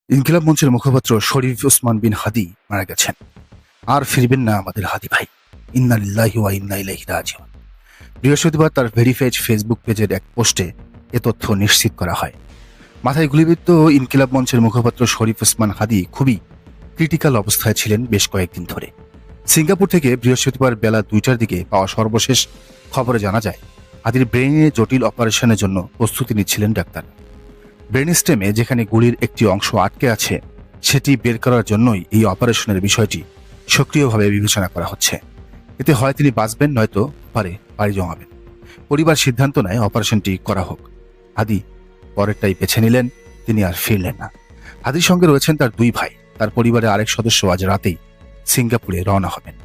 ইনকিলাব মঞ্চের মুখপাত্র শরীফ ওসমান বিন হাদি মারা গেছেন। আর ফিরবেন না আমাদের হাদি ভাই। ইন্না লিল্লাহি ওয়া ইন্না ইলাইহি রাজিউন। বৃহস্পতিবার তার ভেরিফাইড ফেসবুক পেজের এক পোস্টে এ তথ্য নিশ্চিত করা হয়। মাথায় গুলিবিদ্ধ ইনকিলাব মঞ্চের মুখপাত্র শরীফ ওসমান হাদি খুবই ক্রিটিক্যাল অবস্থায় ছিলেন বেশ কয়েকদিন ধরে। সিঙ্গাপুর থেকে বৃহস্পতিবার বেলা 2টার দিকে পাওয়া সর্বশেষ খবরে জানা যায়, হাদির ব্রেইনে জটিল অপারেশনের জন্য প্রস্তুতি নিচ্ছিলেন ডাক্তার। ব্রেন স্টেমে যেখানে গুলির একটি অংশ আটকে আছে, সেটি বের করার জন্যই এই অপারেশনের বিষয়টি সক্রিয়ভাবে বিবেচনা করা হচ্ছে। এতে হয় তিনি বাঁচবেন, নয়তো পাড়ি জমাবেন। পরিবার সিদ্ধান্ত নেয় অপারেশনটি করা হোক। হাদি পরেরটাই বেছে নিলেন, তিনি আর ফিরলেন না। হাদির সঙ্গে রয়েছেন তার 2 ভাই। তার পরিবারের আরেক সদস্য আজ রাতেই সিঙ্গাপুরে রওনা হবেন।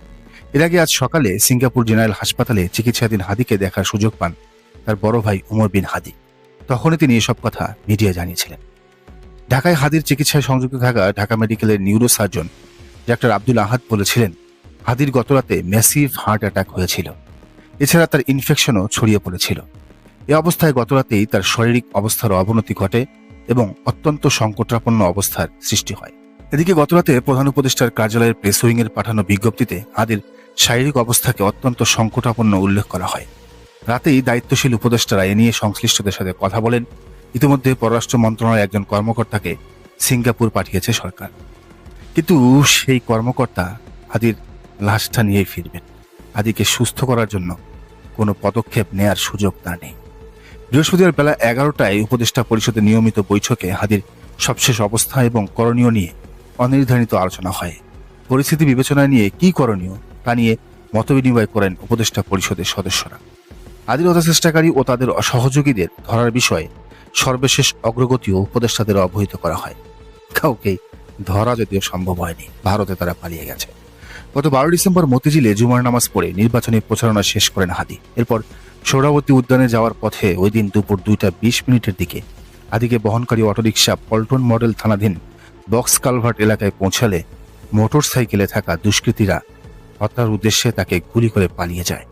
এর আগে আজ সকালে সিঙ্গাপুর জেনারেল হাসপাতালে চিকিৎসাধীন হাদিকে দেখার সুযোগ পান তার বড় ভাই উমর বিন হাদি। তখনই তিনি এসব কথা মিডিয়া জানিয়েছিলেন। ঢাকায় হাদির চিকিৎসায় সংযুক্ত থাকা ঢাকা মেডিকেলের নিউরো সার্জন ডাক্তার আব্দুল আহাদ বলেছিলেন, হাদির গতরাতে ম্যাসিভ হার্ট অ্যাটাক হয়েছিল। এছাড়া তার ইনফেকশনও ছড়িয়ে পড়েছিল। এ অবস্থায় গতরাতেই তার শারীরিক অবস্থার অবনতি ঘটে এবং অত্যন্ত সংকটাপন্ন অবস্থার সৃষ্টি হয়। এদিকে গতরাতে প্রধান উপদেষ্টার কার্যালয়ের প্রেস উইংয়ের পাঠানো বিজ্ঞপ্তিতে হাদির শারীরিক অবস্থাকে অত্যন্ত সংকটাপন্ন উল্লেখ করা হয়। রাতেই দায়িত্বশীল উপদেষ্টারা এ নিয়ে সংশ্লিষ্টদের সাথে কথা বলেন। ইতিমধ্যে পররাষ্ট্র মন্ত্রণালয়ের একজন কর্মকর্তাকে সিঙ্গাপুর পাঠিয়েছে সরকার। কিন্তু সেই কর্মকর্তা হাদির লাশটা নিয়েই ফিরবেন। হাদিকে সুস্থ করার জন্য কোনো পদক্ষেপ নেয়ার সুযোগ তার নেই। বৃহস্পতিবার বেলা 11টায় উপদেষ্টা পরিষদের নিয়মিত বৈঠকে হাদির সবশেষ অবস্থা এবং করণীয় নিয়ে অনির্ধারিত আলোচনা হয়। পরিস্থিতি বিবেচনায় নিয়ে কি করণীয় তা নিয়ে মতবিনিময় করেন উপদেষ্টা পরিষদের সদস্যরা। হাদির হত্যাচেষ্টাকারী ও তাদের সহযোগীদের ধরার বিষয়ে সর্বশেষ অগ্রগতিও উপদেষ্টাদের অবহিত করা হয়। কাউকে ধরা যদিও সম্ভব হয়নি, ভারতে তারা পালিয়ে গেছে। গত 12 ডিসেম্বর মতিঝিলে জুমার নামাজ পড়ে নির্বাচনী প্রচারণা শেষ করেন হাদি। এরপর সোহরাওয়ার্দী উদ্যানে যাওয়ার পথে ওই দিন দুপুর 2:20 দিকে হাদিকে বহনকারী অটোরিকশা পল্টন মডেল থানাধীন বক্স কালভার্ট এলাকায় পৌঁছালে মোটরসাইকেলে থাকা দুষ্কৃতীরা হত্যার উদ্দেশ্যে তাকে গুলি করে পালিয়ে যায়।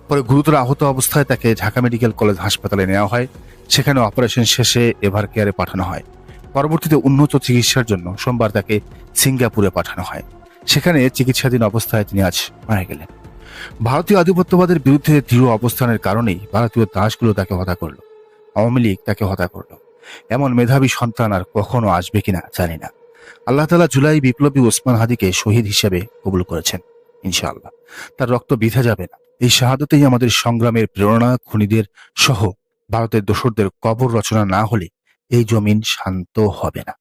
পরে গুরুতর আহত অবস্থায় তাকে ঢাকা মেডিকেল কলেজ হাসপাতালে নেওয়া হয়। সেখানে অপারেশন শেষে এভার কেয়ারে পাঠানো হয়। পরবর্তীতে উন্নত চিকিৎসার জন্য সোমবার তাকে সিঙ্গাপুরে পাঠানো হয়। সেখানে চিকিৎসাধীন অবস্থায় তিনি আজ মারা গেলেন। ভারতীয় আধিপত্যবাদের বিরুদ্ধে দৃঢ় অবস্থানের কারণেই ভারতীয় দাসগুলো তাকে হত্যা করল। আওয়ামী লীগ তাকে হত্যা করল। এমন মেধাবী সন্তান আর কখনো আসবে কিনা জানি না। আল্লাহ তাআলা জুলাই বিপ্লবী ওসমান হাদিকে শহীদ হিসেবে কবুল করেছেন। ইনশাআল্লাহ তার রক্ত বৃথা যাবে না। এই শাহাদতেই আমাদের সংগ্রামের প্রেরণা। খুনিদের সহ ভারতের দোসরদের কবর রচনা না হলে এই জমিন শান্ত হবে না।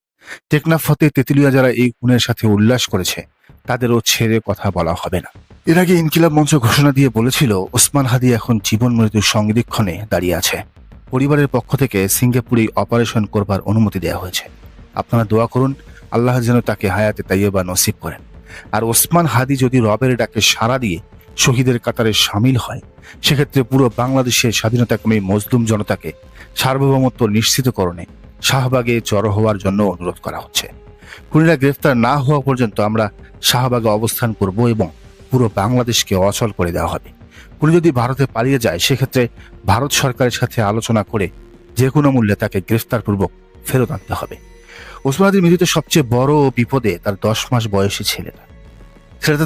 টেকনাফ হতে তেতুলিয়া যারা এই খুনের সাথে উল্লাস করেছে, তাদেরও ছেড়ে কথা বলা হবে না। এর আগে ইনকিলাব মঞ্চ ঘোষণা দিয়ে বলেছিল, ওসমান হাদি এখন জীবন মৃত্যুর সংদিক্ষণে দাঁড়িয়ে আছে। পরিবারের পক্ষ থেকে সিঙ্গাপুরে অপারেশন করবার অনুমতি দেওয়া হয়েছে। আপনারা দোয়া করুন, আল্লাহ যেন তাকে হায়াতে তাইয়্যিবা নসিব করেন। আর ওসমান হাদি যদি রবের ডাকে সাড়া দিয়ে শহীদের কাতারে সামিল হয়, সেক্ষেত্রে পুরো বাংলাদেশের স্বাধীনতাকামী মজলুম জনতাকে সার্বভৌমত্ব নিশ্চিতকরণে শাহবাগে জড়ো হওয়ার জন্য অনুরোধ করা হচ্ছে। খুনিরা গ্রেফতার না হওয়া পর্যন্ত আমরা শাহবাগে অবস্থান করব এবং পুরো বাংলাদেশকে অচল করে দেওয়া হবে। খুনি যদি ভারতে পালিয়ে যায়, সেক্ষেত্রে ভারত সরকারের সাথে আলোচনা করে যে কোনো মূল্যে তাকে গ্রেফতারপূর্বক ফেরত আনতে হবে। ওসমান হাদির মৃত্যুতে সবচেয়ে বড় বিপদে তার 10 মাস বয়সী ছেলেটা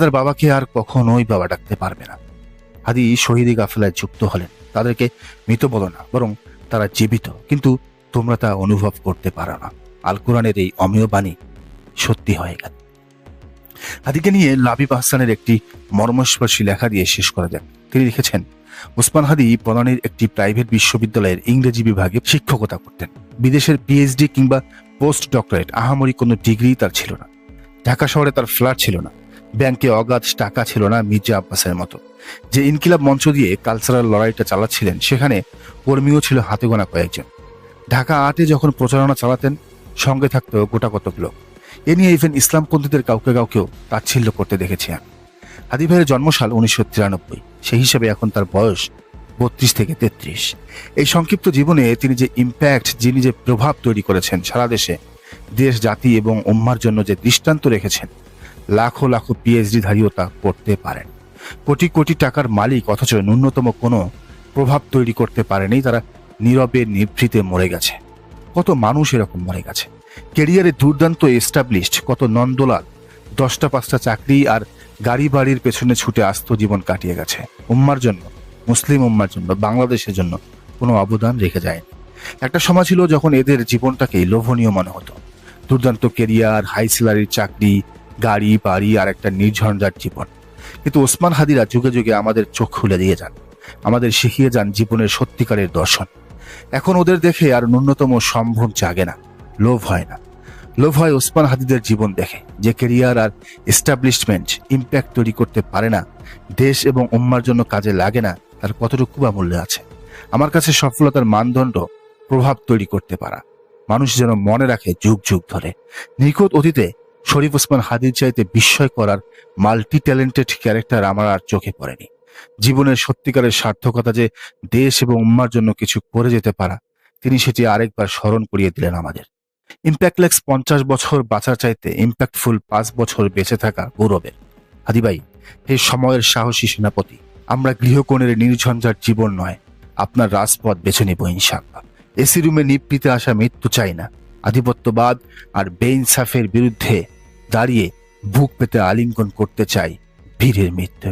তার বাবাকে আর কখনোই বাবা ডাকতে পারবে না। হাদি শহীদি কাফেলায় যুক্ত হলেন। তাদেরকে মৃত বলো না, বরং তারা জীবিত, কিন্তু তোমরা তা অনুভব করতে পারো না। আল কোরআনের এই অমেয় বাণী সত্যি হয়ে গেল। হাদিকে নিয়ে লাবিব আহসানের একটি মর্মস্পর্শী লেখা দিয়ে শেষ করা যাক। তিনি লিখেছেন, ওসমান হাদি বনানীর একটি প্রাইভেট বিশ্ববিদ্যালয়ের ইংরেজি বিভাগে শিক্ষকতা করতেন। বিদেশের পিএইচডি কিংবা পোস্ট ডক্টরেট আহামরি কোনো ডিগ্রি তার ছিল না। ঢাকা শহরে তার ফ্ল্যাট ছিল না। ব্যাংকে অগাধ টাকা ছিল না মির্জা আব্বাসের মতো। যে ইনকিলাব মঞ্চ দিয়ে কালচারাল লড়াইটা চালাচ্ছিলেন, সেখানে কর্মীও ছিল হাতে গোনা কয়েকজন। ঢাকা 8-এ যখন প্রচারণা চালাতেন, সঙ্গে থাকতো গোটা কতক লোক। এ নিয়ে ইভেন ইসলামপন্থীদের কাউকেও তাচ্ছিল্য করতে দেখেছি আমি। হাদি ভাইয়ের জন্মসাল 1993। সেই হিসেবে এখন তার বয়স 32 থেকে 33। এই সংক্ষিপ্ত জীবনে তিনি যে ইম্প্যাক্ট, যিনি যে প্রভাব তৈরি করেছেন সারা দেশে, দেশ জাতি এবং উম্মার জন্য যে দৃষ্টান্ত রেখেছেন, লাখো লাখো পিএইচডি ধারীও তা করতে পারেন। কোটি কোটি টাকার মালিক, অথচ ন্যূনতম কোনো প্রভাব তৈরি করতে পারেনি। তারা নীরবে নিভৃতে মরে গেছে। কত মানুষ এরকম মরে গেছে। কেরিয়ারে দুর্দান্ত এস্টাবলিশড, কত নন্দলাল 10টা-5টা চাকরি আর গাড়ি বাড়ির পেছনে ছুটে আস্ত জীবন কাটিয়ে গেছে। উম্মার জন্য, মুসলিম উম্মার জন্য, বাংলাদেশের জন্য কোনো অবদান রেখে যায়নি। একটা সময় ছিল যখন এদের জীবনটাকেই লোভনীয় মনে হতো। দুর্দান্ত কেরিয়ার, হাই স্যালারির চাকরি, গাড়ি বাড়ি আর একটা নির্ঝঞ্ঝাট জীবন। কিন্তু ওসমান হাদিরা যুগে যুগে আমাদের চোখ খুলে দিয়ে যান, আমাদের শিখিয়ে যান জীবনের সত্যিকারের দর্শন। এখন ওদের দেখে আর ন্যূনতম সম্ভ্রম জাগে না, লোভ হয় না। লোভ হয় ওসমান হাদিদের জীবন দেখে, যে কেরিয়ার আর এস্টাবলিশমেন্ট ইম্প্যাক্ট তৈরি করতে পারে না, দেশ এবং উম্মার জন্য কাজে লাগে না, তার কতটুকু বা মূল্য আছে। আমার কাছে সফলতার মানদণ্ড প্রভাব তৈরি করতে পারা, মানুষ যেন মনে রাখে যুগ যুগ ধরে। নিখুঁত অতীতে শরীফ ওসমান হাদির চাইতে বিস্ময় করার মাল্টি ট্যালেন্টেড ক্যারেক্টার আমার আর চোখে পড়েনি। জীবনের সত্যিকারের সার্থকতা যে দেশ এবং উম্মার জন্য কিছু করে যেতে পারা, তিনি সেটি আরেকবার স্মরণ করিয়ে দিলেন আমাদের। ইম্প্যাক্টলেস 50 বছর বাঁচার চাইতে ইম্প্যাক্টফুল 5 বছর বেঁচে থাকা গৌরবের। হাদি ভাই, হে সময়ের সাহসী সেনাপতি, আমরা গৃহকোণের নির্ঝঞ্ঝাট জীবন নয়, আপনার রাজপথ বেছে নেব ইনশাআল্লাহ। এসি রুমে নিভৃতে আসা মৃত্যু চাই না, আধিপত্যবাদ আর বেইনসাফের বিরুদ্ধে দাঁড়িয়ে বুক পেতে আলিঙ্গন করতে চাই বীরের মৃত্যু।